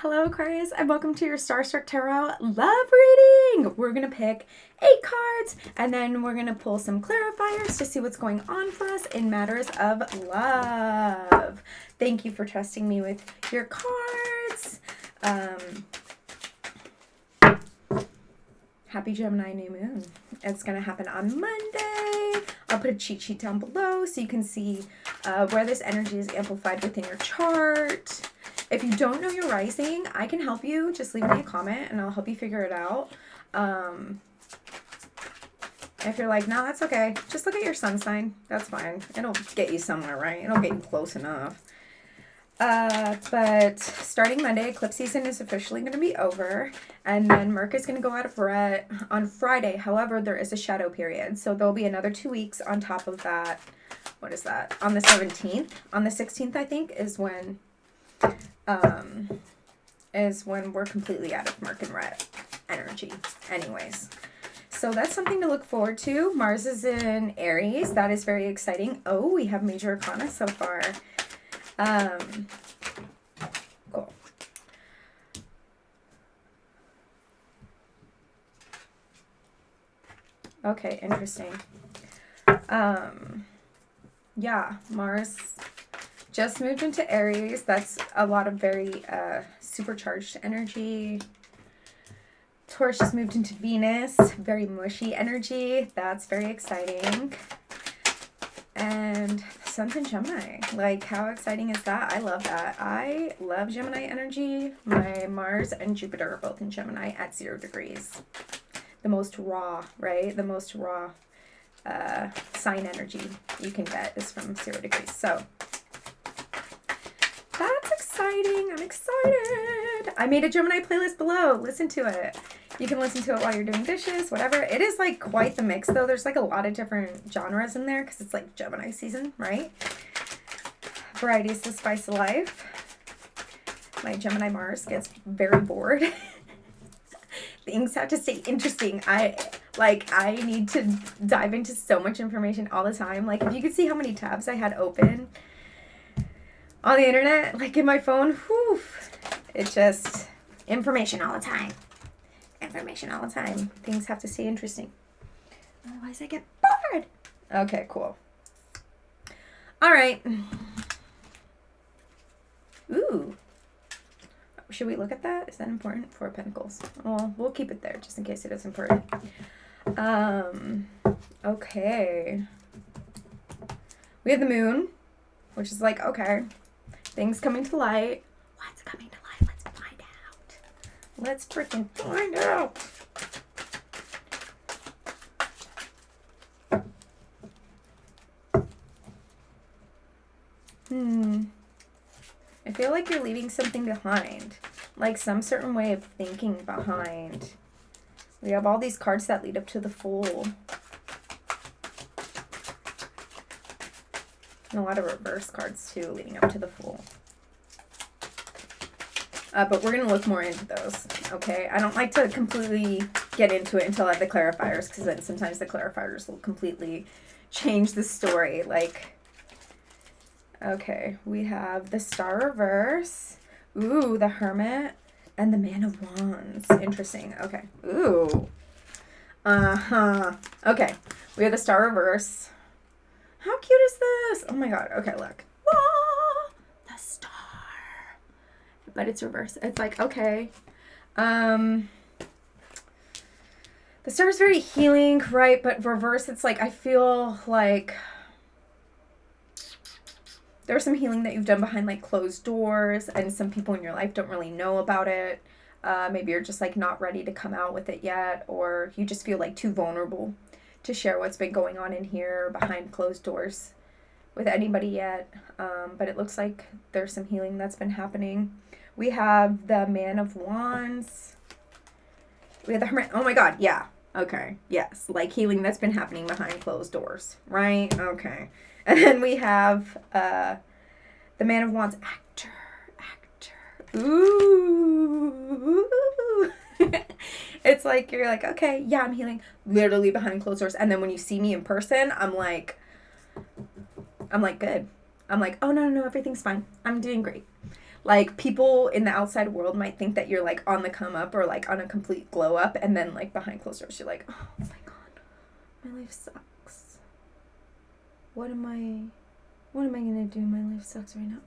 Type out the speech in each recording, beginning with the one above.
Hello Aquarius and welcome to your Starstruck Tarot love reading. We're going to pick 8 cards and then we're going to pull some clarifiers to see what's going on for us in matters of love. Thank you for trusting me with your cards. Happy Gemini new moon. It's going to happen on Monday. I'll put a cheat sheet down below so you can see where this energy is amplified within your chart. If you don't know your rising, I can help you. Just leave me a comment and I'll help you figure it out. If you're like, no, that's okay. Just look at your sun sign. That's fine. It'll get you somewhere, right? It'll get you close enough. But starting Monday, eclipse season is officially going to be over. And then Mercury's going to go out of red on Friday. However, there is a shadow period. So there'll be another 2 weeks on top of that. What is that? On the 17th. On the 16th, I think, is when we're completely out of Merc and red energy anyways. So that's something to look forward to. Mars is in Aries. That is very exciting. Oh, we have major arcana so far. Cool. Okay, interesting. Yeah, Mars just moved into Aries. That's a lot of very supercharged energy. Taurus just moved into Venus. Very mushy energy. That's very exciting. And Sun's in Gemini. Like, how exciting is that? I love that. I love Gemini energy. My Mars and Jupiter are both in Gemini at 0 degrees. The most raw, right? The most raw sign energy you can get is from 0 degrees. So that's exciting. I'm excited. I made a Gemini playlist below. Listen to it. You can listen to it while you're doing dishes, whatever. It is like quite the mix though. There's like a lot of different genres in there because it's like Gemini season, right? Variety is the spice of life. My Gemini Mars gets very bored. Things have to stay interesting. I need to dive into so much information all the time. Like if you could see how many tabs I had open on the internet, like in my phone, whew, it's just information all the time. Information all the time. Things have to stay interesting. Otherwise I get bored. Okay, cool. All right. Ooh. Should we look at that? Is that important? 4 of Pentacles. Well, we'll keep it there just in case it is important. Okay. We have the moon, which is like, okay, things coming to light. What's coming to light? Let's find out. Let's freaking find out. I feel like you're leaving something behind. Like some certain way of thinking behind. We have all these cards that lead up to the Fool. And a lot of reverse cards too, leading up to the Fool. But we're going to look more into those, okay? I don't like to completely get into it until I have the clarifiers, because then sometimes the clarifiers will completely change the story. Like, okay, we have the Star reverse. Ooh, the Hermit. And the Man of Wands. Interesting. Okay. Ooh. Uh-huh. Okay. We have the Star reverse. How cute is this? Oh my god. Okay, look. Whoa! The Star. But it's reverse. It's like, okay. The Star is very healing, right? But reverse, it's like, I feel like there's some healing that you've done behind like closed doors and some people in your life don't really know about it. Maybe you're just like not ready to come out with it yet, or you just feel like too vulnerable to share what's been going on in here behind closed doors with anybody yet. But it looks like there's some healing that's been happening. We have the Man of Wands. We have the Hermit. Oh my god, yeah. Okay, yes. Like healing that's been happening behind closed doors, right? Okay. And then we have the Man of Wands, actor. Ooh. It's like, you're like, okay, yeah, I'm healing literally behind closed doors. And then when you see me in person, I'm like, good. I'm like, oh, no, everything's fine. I'm doing great. like people in the outside world might think that you're like on the come up or like on a complete glow up, and then like behind closed doors you're like, oh my god, my life sucks. What am I gonna do? My life sucks right now.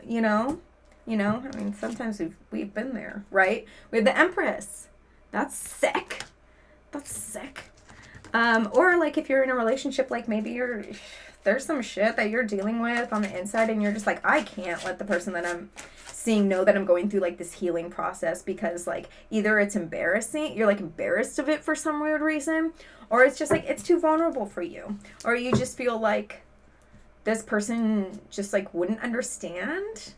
You know, I mean, sometimes we've been there, right? We have the Empress. That's sick. Or like if you're in a relationship, like maybe there's some shit that you're dealing with on the inside, and you're just like, I can't let the person that I'm seeing know that I'm going through like this healing process, because like either it's embarrassing, you're like embarrassed of it for some weird reason, or it's just like it's too vulnerable for you, or you just feel like this person just like wouldn't understand.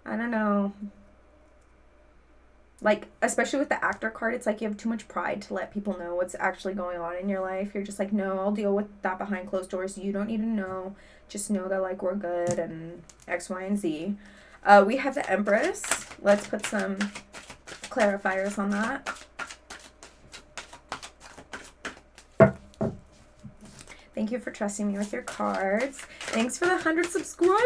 I don't know. Like, especially with the Actor card, it's like you have too much pride to let people know what's actually going on in your life. You're just like, no, I'll deal with that behind closed doors. You don't need to know. Just know that, like, we're good and X, Y, and Z. We have the Empress. Let's put some clarifiers on that. Thank you for trusting me with your cards. Thanks for the 100 subscribers.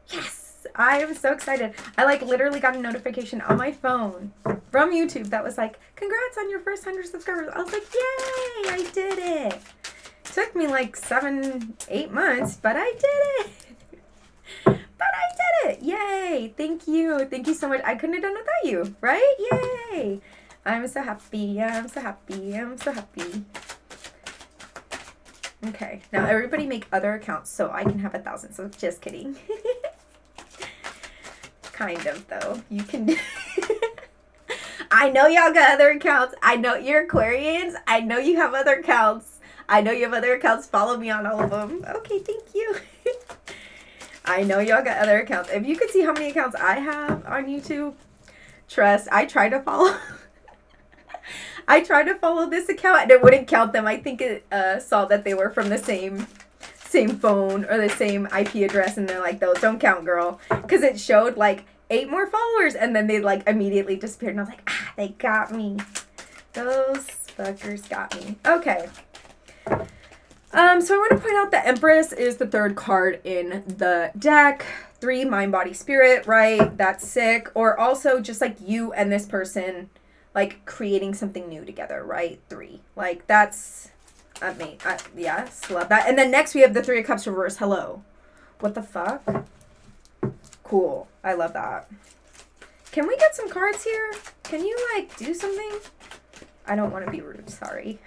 Yes. I am so excited. I like literally got a notification on my phone from YouTube that was like, congrats on your first 100 subscribers. I was like, yay, I did it. Took me like 7-8 months, but I did it. Yay. Thank you. Thank you so much. I couldn't have done it without you, right? Yay. I'm so happy. Okay. Now everybody make other accounts so I can have 1,000. So just kidding. Kind of, though. You can. I know y'all got other accounts. I know you're Aquarians. I know you have other accounts. Follow me on all of them. Okay, thank you. I know y'all got other accounts. If you could see how many accounts I have on YouTube, trust, I tried to follow. I tried to follow this account and it wouldn't count them. I think it saw that they were from the same phone or the same IP address, and they're like, those don't count, girl, because it showed like 8 more followers, and then they like immediately disappeared, and I was like, they got me. Those fuckers got me. Okay. So I want to point out the Empress is the 3rd card in the deck. 3, mind, body, spirit, right? That's sick. Or also just like you and this person like creating something new together, right? 3. Like that's yes, love that. And then next we have the 3 of Cups reverse. Hello. What the fuck? Cool. I love that. Can we get some cards here? Can you, like, do something? I don't want to be rude. Sorry.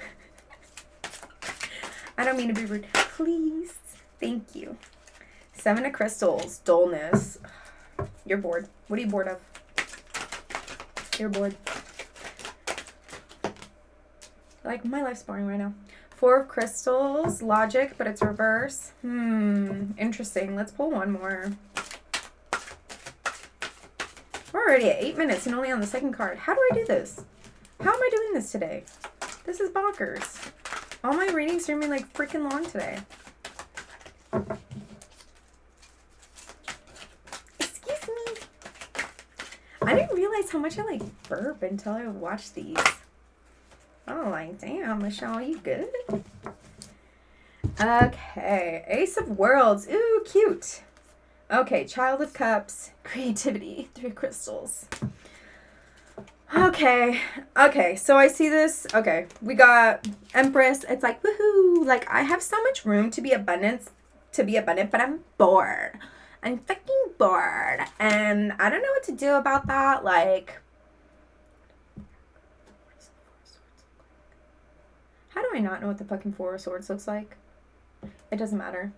I don't mean to be rude. Please. Thank you. 7 of Crystals. Dullness. You're bored. What are you bored of? You're bored. Like, my life's boring right now. 4 of Crystals, logic, but it's reverse. Interesting. Let's pull one more. We're already at 8 minutes and only on the 2nd card. How do I do this? How am I doing this today? This is bonkers. All my readings are gonna be like freaking long today. Excuse me. I didn't realize how much I like burp until I watched these. Oh, like, damn, Michelle, you good? Okay, Ace of Worlds. Ooh, cute. Okay, Child of Cups, creativity, 3 crystals. Okay, so I see this. Okay, we got Empress. It's like, woohoo. Like, I have so much room to be abundant, but I'm bored. I'm fucking bored. And I don't know what to do about that. Like, how do I not know what the fucking 4 of Swords looks like? It doesn't matter.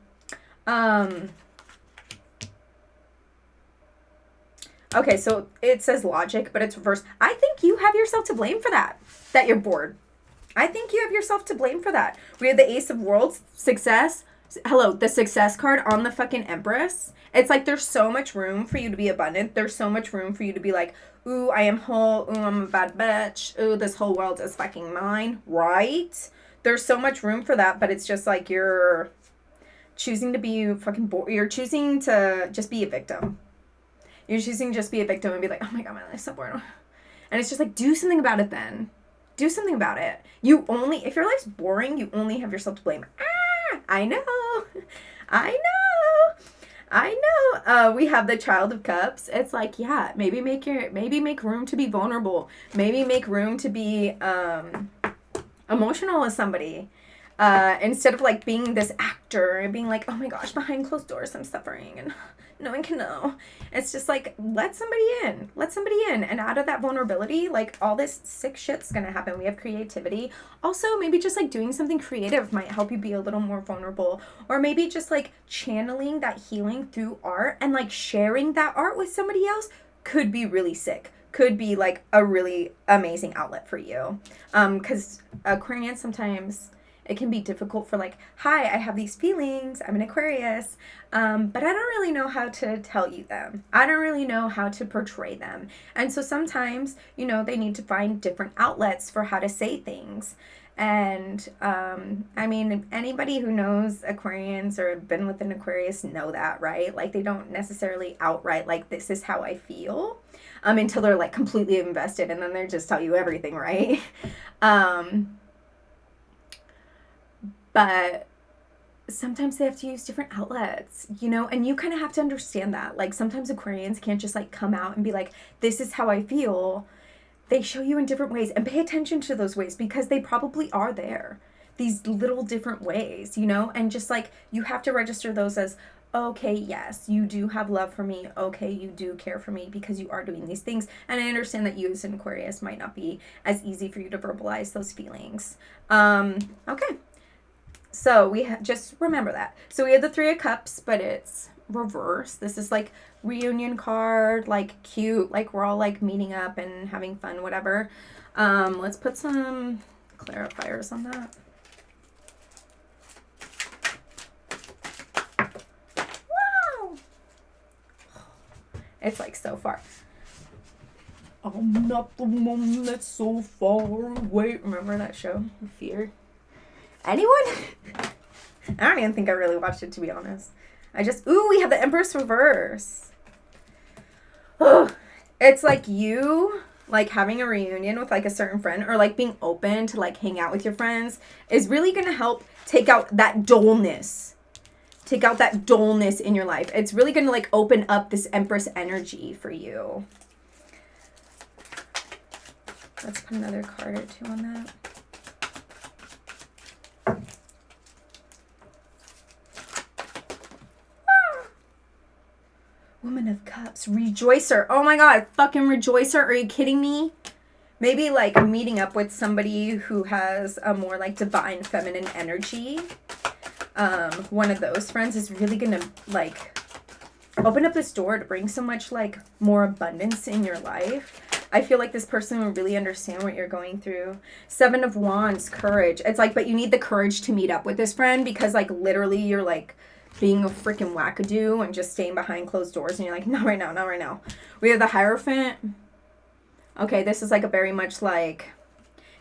Okay, so it says logic, but it's reversed. I think you have yourself to blame for that you're bored. I think you have yourself to blame for that. We have the Ace of Worlds, success. Hello, the success card on the fucking Empress. It's like there's so much room for you to be abundant. There's so much room for you to be like, ooh, I am whole. Ooh, I'm a bad bitch. Ooh, this whole world is fucking mine. Right? There's so much room for that, but it's just like you're choosing to be fucking bored. You're choosing to just be a victim. You're choosing to just be a victim and be like, oh my god, my life's so boring. And it's just like, do something about it then. Do something about it. If your life's boring, you only have yourself to blame. I know. I know. We have the Child of Cups. It's like, yeah, maybe make room to be vulnerable. Maybe make room to be emotional with somebody. Instead of like being this actor and being like, oh my gosh, behind closed doors I'm suffering and no one can know. It's just like, let somebody in. And out of that vulnerability, like all this sick shit's gonna happen. We have creativity. Also, maybe just like doing something creative might help you be a little more vulnerable. Or maybe just like channeling that healing through art and like sharing that art with somebody else could be really sick. Could be like a really amazing outlet for you. Because Aquarians sometimes it can be difficult for like, hi, I have these feelings, I'm an Aquarius, but I don't really know how to tell you them. I don't really know how to portray them. And so sometimes, you know, they need to find different outlets for how to say things. And I mean, anybody who knows Aquarians or been with an Aquarius know that, right? Like they don't necessarily outright like, this is how I feel, until they're like completely invested and then they just tell you everything, right? But sometimes they have to use different outlets, you know, and you kind of have to understand that. Like sometimes Aquarians can't just like come out and be like, this is how I feel. They show you in different ways, and pay attention to those ways because they probably are there. These little different ways, you know, and just like you have to register those as, okay, yes, you do have love for me. Okay, you do care for me because you are doing these things. And I understand that you as an Aquarius might not be as easy for you to verbalize those feelings. Okay. So we just remember that. So we have the Three of Cups, but it's reverse. This is like reunion card, like cute, like we're all like meeting up and having fun, whatever. Let's put some clarifiers on that. Wow. It's like so far. I'm not the one that's so far away. Remember that show, Fear? Anyone? I don't even think I really watched it, to be honest. We have the Empress reverse. Oh, it's like you, like having a reunion with like a certain friend or like being open to like hang out with your friends is really going to help take out that dullness. Take out that dullness in your life. It's really going to like open up this Empress energy for you. Let's put another card or two on that. Woman of Cups, Rejoicer. Oh my God, fucking Rejoicer. Are you kidding me? Maybe like meeting up with somebody who has a more like divine feminine energy. One of those friends is really gonna like open up this door to bring so much like more abundance in your life. I feel like this person will really understand what you're going through. Seven of Wands, courage. It's like, but you need the courage to meet up with this friend because like literally you're like being a freaking wackadoo and just staying behind closed doors and you're like, not right now, not right now. We have the Hierophant. Okay, this is like a very much like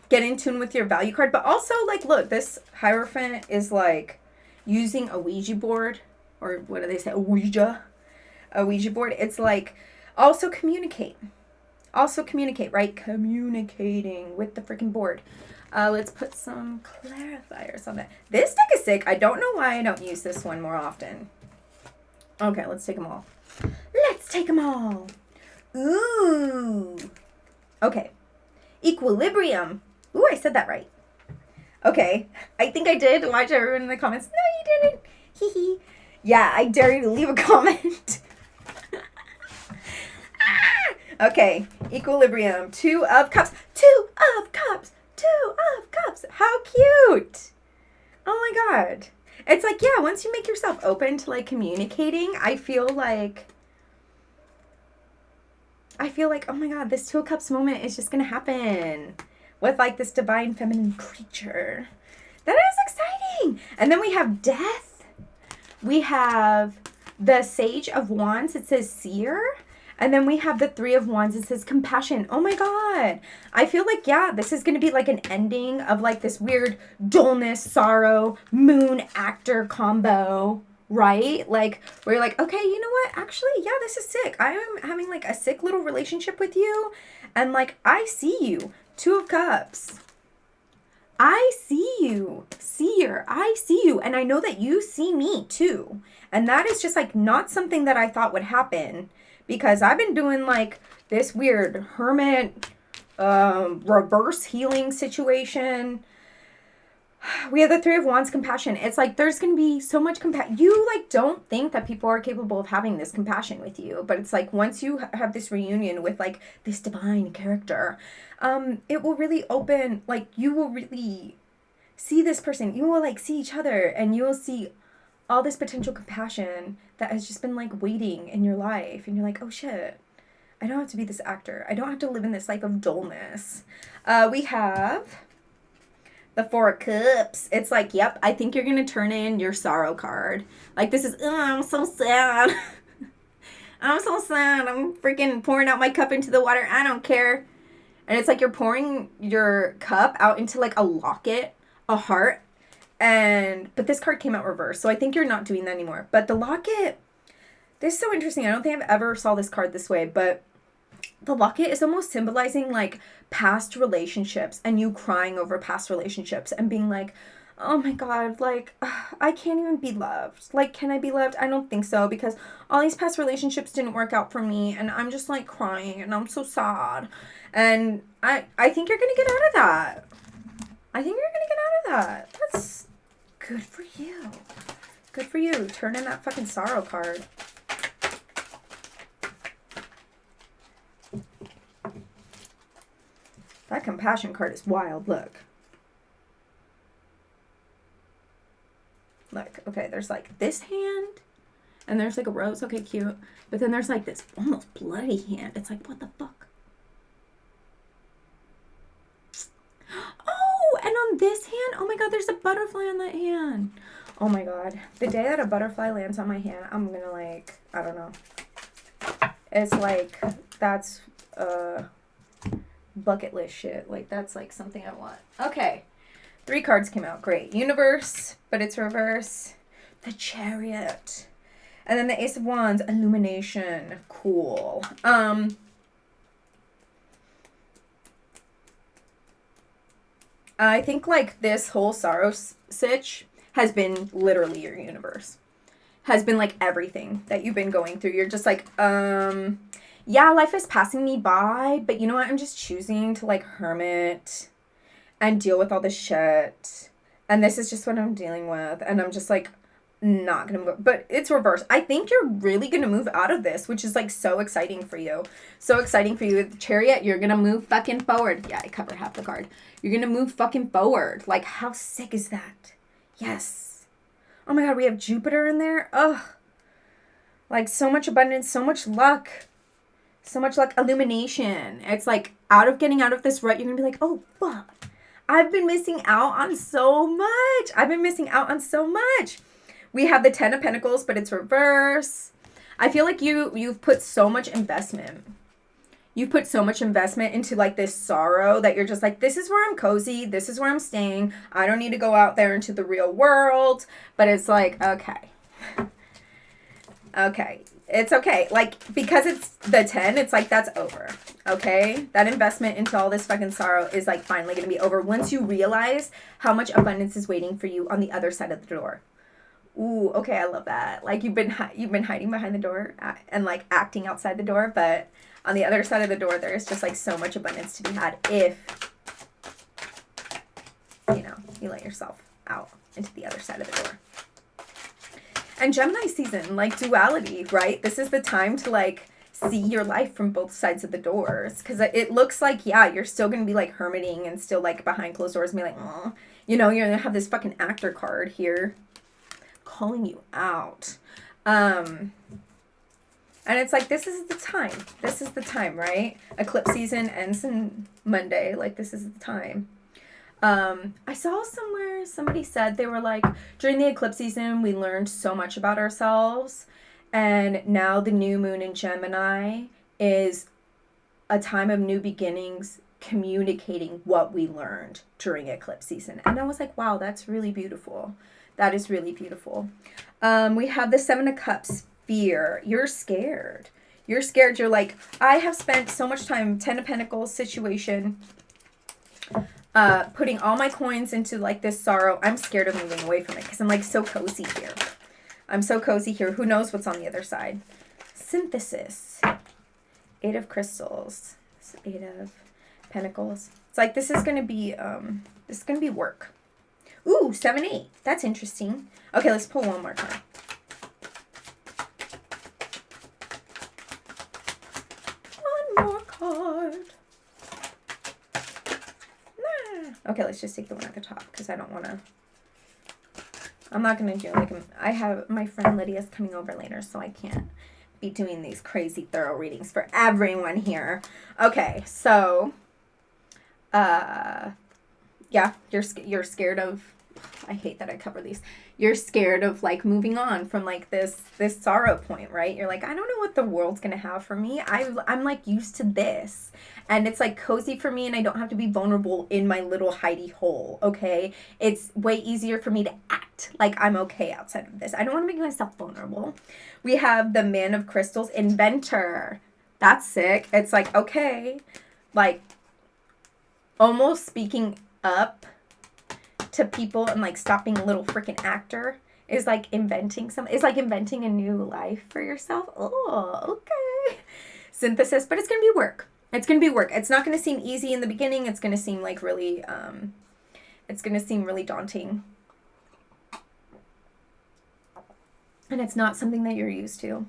get in tune with your value card, but also like, look, this Hierophant is like using a Ouija board, or what do they say? A Ouija board. It's like also communicate, right? Communicating with the freaking board. Let's put some clarifiers on that. This deck is sick. I don't know why I don't use this one more often. Okay, let's take them all. Let's take them all. Ooh. Okay. Equilibrium. Ooh, I said that right. Okay. I think I did. Watch everyone in the comments. No, you didn't. Hee hee. Yeah, I dare you to leave a comment. Okay. Equilibrium. Two of Cups. Two of Cups. Two of Cups. How cute. Oh my God. It's like, yeah, once you make yourself open to like communicating, I feel like, oh my God, this Two of Cups moment is just going to happen with like this divine feminine creature. That is exciting. And then we have Death. We have the Sage of Wands. It says Seer. And then we have the Three of Wands. It says Compassion. Oh my God. I feel like, yeah, this is going to be like an ending of like this weird dullness, sorrow, moon actor combo, right? Like where you're like, okay, you know what? Actually, yeah, this is sick. I am having like a sick little relationship with you. And like, I see you. Two of Cups. I see you, seer. I see you. And I know that you see me too. And that is just like not something that I thought would happen, because I've been doing like this weird hermit reverse healing situation. We have the Three of Wands, compassion. It's like there's going to be so much compassion. You like don't think that people are capable of having this compassion with you, but it's like once you have this reunion with like this divine character, it will really open, like you will really see this person. You will like see each other, and you will see all this potential compassion that has just been like waiting in your life, and you're like, oh shit, I don't have to be this actor. I don't have to live in this life of dullness. We have the Four of Cups. It's like, yep, I think you're going to turn in your sorrow card. Like, this is, I'm so sad. I'm so sad. I'm freaking pouring out my cup into the water. I don't care. And it's like you're pouring your cup out into, like, a locket, a heart. But this card came out reversed. So I think you're not doing that anymore. But the locket, this is so interesting. I don't think I've ever saw this card this way. But the locket is almost symbolizing, like, past relationships and you crying over past relationships and being like, oh my God, like, I can't even be loved. Like, can I be loved? I don't think so, because all these past relationships didn't work out for me, and I'm just, like, crying, and I'm so sad. And I think you're going to get out of that. I think you're going to get out of that. That's good for you. Good for you. Turn in that fucking sorrow card. That compassion card is wild. Look. Look. Okay, there's like this hand. And there's like a rose. Okay, cute. But then there's like this almost bloody hand. It's like, what the fuck? Oh, and on this hand, oh my God, there's a butterfly on that hand. Oh my God. The day that a butterfly lands on my hand, I'm gonna like, I don't know. It's like, that's, bucket list shit. Like, that's like something I want. Okay. 3 cards came out. Great. Universe, but it's reverse. The Chariot. And then the Ace of Wands, illumination. Cool. I think like this whole sorrow sitch has been literally your universe. Has been like everything that you've been going through. You're just like, yeah, life is passing me by, but you know what? I'm just choosing to like hermit and deal with all this shit. And this is just what I'm dealing with. And I'm just like not going to move. But it's reversed. I think you're really going to move out of this, which is like so exciting for you. So exciting for you. With the Chariot, you're going to move fucking forward. Yeah, I cover half the card. You're going to move fucking forward. Like, how sick is that? Yes. Oh my God, we have Jupiter in there. Ugh. Like, so much abundance, so much luck. So much like illumination. It's like getting out of this rut, you're going to be like, oh, fuck. I've been missing out on so much. I've been missing out on so much. We have the 10 of Pentacles, but it's reverse. I feel like you've put so much investment. You've put so much investment into like this sorrow that you're just like, this is where I'm cozy. This is where I'm staying. I don't need to go out there into the real world. But it's like, okay. Okay. It's okay. Like, because it's the 10, it's like, that's over. Okay? That investment into all this fucking sorrow is like finally going to be over once you realize how much abundance is waiting for you on the other side of the door. Ooh, okay, I love that. Like, you've been hiding behind the door and like acting outside the door, but on the other side of the door, there's just like so much abundance to be had if, you know, you let yourself out into the other side of the door. And Gemini season, like duality, right? This is the time to like see your life from both sides of the doors. Because it looks like, yeah, you're still going to be like hermiting and still like behind closed doors and be like, oh, you know, you're going to have this fucking actor card here calling you out. And it's like, this is the time. This is the time, right? Eclipse season ends in Monday. Like, this is the time. I saw somewhere somebody said they were like, during the eclipse season, we learned so much about ourselves. And now the new moon in Gemini is a time of new beginnings, communicating what we learned during eclipse season. And I was like, wow, that's really beautiful. That is really beautiful. We have the 7 of Cups, fear. You're scared. You're scared. You're like, I have spent so much time, 10 of Pentacles situation. putting all my coins into like this sorrow. I'm scared of moving away from it because I'm like so cozy here. I'm so cozy here. Who knows what's on the other side? Synthesis. 8 of crystals. 8 of pentacles. It's like this is gonna be work. Ooh, 7-8. That's interesting. Okay, let's pull one more card. One more card. Okay, let's just take the one at the top because I don't want to. I'm not going to do like I have my friend Lydia's coming over later, so I can't be doing these crazy thorough readings for everyone here. Okay, so yeah, you're scared of, I hate that I cover these. You're scared of like moving on from like this sorrow point, right? You're like, I don't know what the world's gonna have for me. I'm like used to this, and it's like cozy for me, and I don't have to be vulnerable in my little hidey hole. Okay, it's way easier for me to act like I'm okay outside of this. I don't want to make myself vulnerable. We have the Man of Crystals, Inventor. That's sick. It's like, okay, like almost speaking up to people and like stopping a little freaking actor is like inventing it's like inventing a new life for yourself. Oh, okay. Synthesis, but it's gonna be work. It's gonna be work. It's not gonna seem easy in the beginning. It's gonna seem like really it's gonna seem really daunting, and it's not something that you're used to.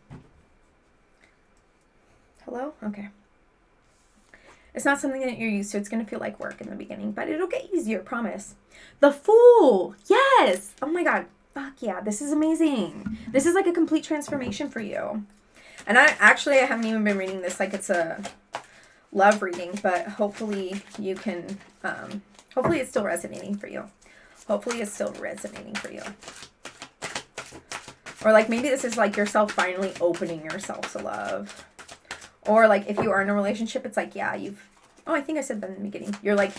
Hello? Okay. It's not something that you're used to. It's going to feel like work in the beginning, but it'll get easier, promise. The Fool. Yes. Oh my God. Fuck yeah. This is amazing. This is like a complete transformation for you. And I haven't even been reading this like it's a love reading, but hopefully you can, hopefully it's still resonating for you. Hopefully it's still resonating for you. Or like maybe this is like yourself finally opening yourself to love. Or like if you are in a relationship, it's like, yeah, I think I said that in the beginning. You're like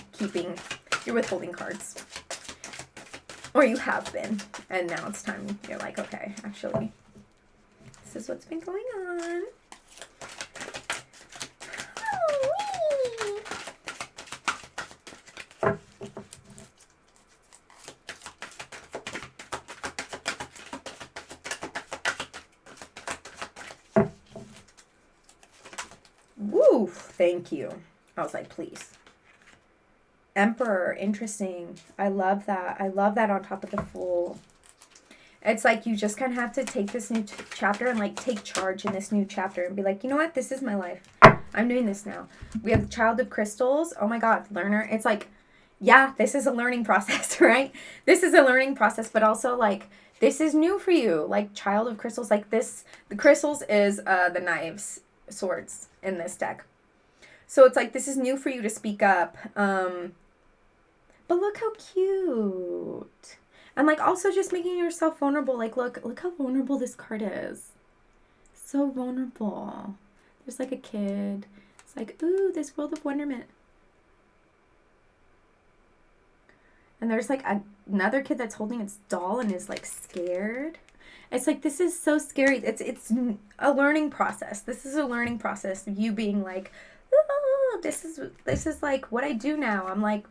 you're withholding cards. Or you have been. And now it's time. You're like, okay, actually, this is what's been going on. Woo, thank you. I was like, please. Emperor, interesting. I love that. I love that on top of the Fool. It's like you just kind of have to take this new chapter and like take charge in this new chapter and be like, you know what? This is my life. I'm doing this now. We have the Child of Crystals. Oh my God, learner. It's like, yeah, this is a learning process, right? This is a learning process, but also like, this is new for you. Like Child of Crystals, like this, the crystals is the knives, swords in this deck. So it's like, this is new for you to speak up. But look how cute. And like also just making yourself vulnerable. Like look how vulnerable this card is. So vulnerable. There's like a kid. It's like, ooh, this world of wonderment. And there's like another kid that's holding its doll and is like scared. It's like, this is so scary. It's a learning process. This is a learning process. You being like, oh, this is like what I do now. I'm like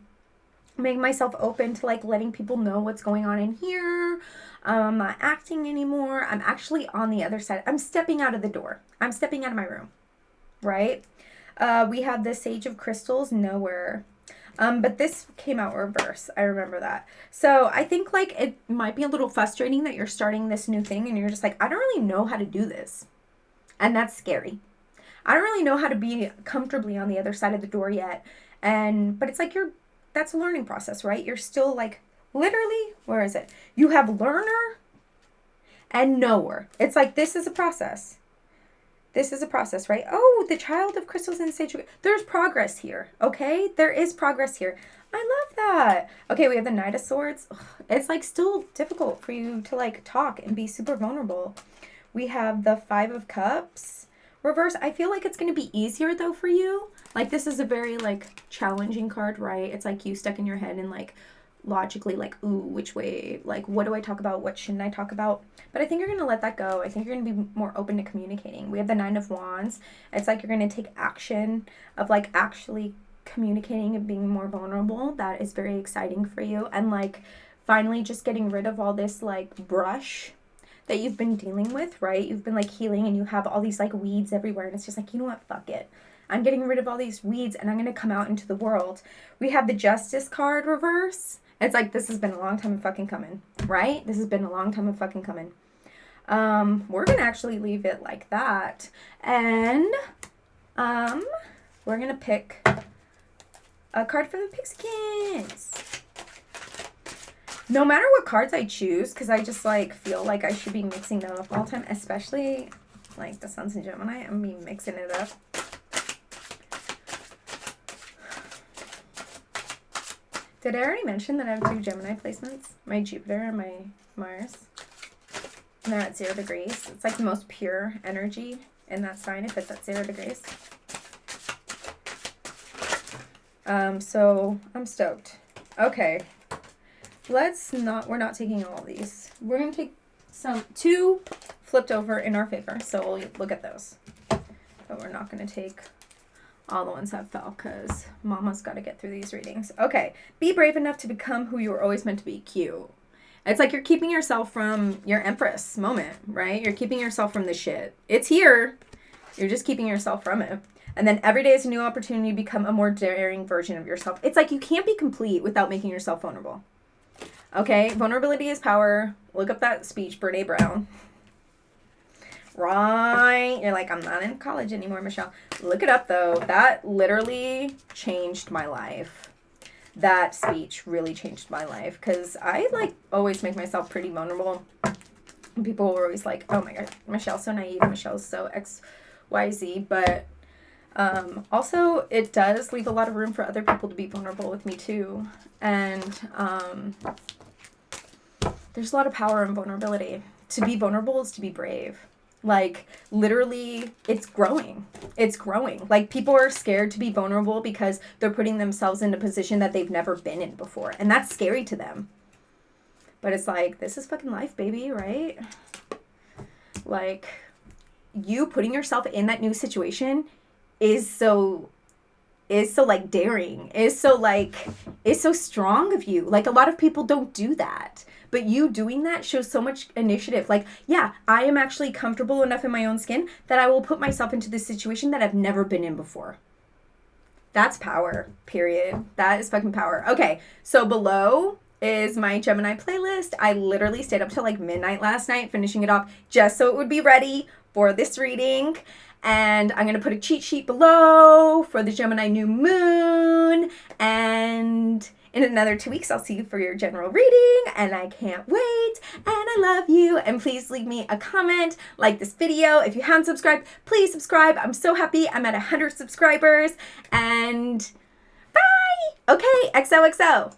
making myself open to like letting people know what's going on in here. I'm not acting anymore. I'm actually on the other side. I'm stepping out of the door. I'm stepping out of my room. Right? We have the Sage of Crystals, Nowhere. But this came out reverse. I remember that. So I think like it might be a little frustrating that you're starting this new thing and you're just like, I don't really know how to do this. And that's scary. I don't really know how to be comfortably on the other side of the door yet. But it's like that's a learning process, right? You're still like, literally, where is it? You have learner and knower. It's like, this is a process. This is a process, right? Oh, the Child of Crystals and Sage. There's progress here, okay? There is progress here. I love that. Okay, we have the Knight of Swords. Ugh, it's like still difficult for you to like talk and be super vulnerable. We have the Five of Cups. Reverse, I feel like it's going to be easier though for you. Like this is a very like challenging card, right? It's like you stuck in your head and like logically like, ooh, which way, like what do I talk about? What shouldn't I talk about? But I think you're going to let that go. I think you're going to be more open to communicating. We have the Nine of Wands. It's like you're going to take action of like actually communicating and being more vulnerable. That is very exciting for you. And like finally just getting rid of all this like brush that you've been dealing with, right? You've been like healing and you have all these like weeds everywhere, and it's just like, you know what, fuck it. I'm getting rid of all these weeds and I'm going to come out into the world. We have the Justice card reverse. It's like, this has been a long time of fucking coming, right? This has been a long time of fucking coming. We're going to actually leave it like that. And we're going to pick a card for the Pixikins. No matter what cards I choose, because I just like feel like I should be mixing them up all the time, especially like the Sun's in Gemini. I'm going to be mixing it up. Did I already mention that I have 2 Gemini placements? My Jupiter and my Mars. And they're at 0 degrees. It's like the most pure energy in that sign if it's at 0 degrees. So I'm stoked. Okay. We're not taking all these. We're going to take 2 flipped over in our favor. So we'll look at those. But we're not going to take all the ones that fell because mama's got to get through these readings. Okay. Be brave enough to become who you were always meant to be. Cute. It's like you're keeping yourself from your Empress moment, right? You're keeping yourself from the shit. It's here. You're just keeping yourself from it. And then every day is a new opportunity to become a more daring version of yourself. It's like you can't be complete without making yourself vulnerable. Okay? Vulnerability is power. Look up that speech, Brene Brown. Right? You're like, I'm not in college anymore, Michelle. Look it up, though. That literally changed my life. That speech really changed my life. Because I, like, always make myself pretty vulnerable. And people were always like, oh, my God, Michelle's so naive. Michelle's so XYZ. But also, it does leave a lot of room for other people to be vulnerable with me, too. And there's a lot of power in vulnerability. To be vulnerable is to be brave. Like, literally, it's growing. It's growing. Like, people are scared to be vulnerable because they're putting themselves in a position that they've never been in before. And that's scary to them. But it's like, this is fucking life, baby, right? Like, you putting yourself in that new situation is so like daring, is so strong of you. Like, a lot of people don't do that, but you doing that shows so much initiative. Like, yeah, I am actually comfortable enough in my own skin that I will put myself into this situation that I've never been in before. That's power, period. That is fucking power. Okay, so below is my Gemini playlist. I literally stayed up till like midnight last night finishing it off just so it would be ready for this reading. And I'm going to put a cheat sheet below for the Gemini new moon. And in another 2 weeks, I'll see you for your general reading. And I can't wait. And I love you. And please leave me a comment, like this video. If you haven't subscribed, please subscribe. I'm so happy. I'm at 100 subscribers. And bye. Okay, XOXO.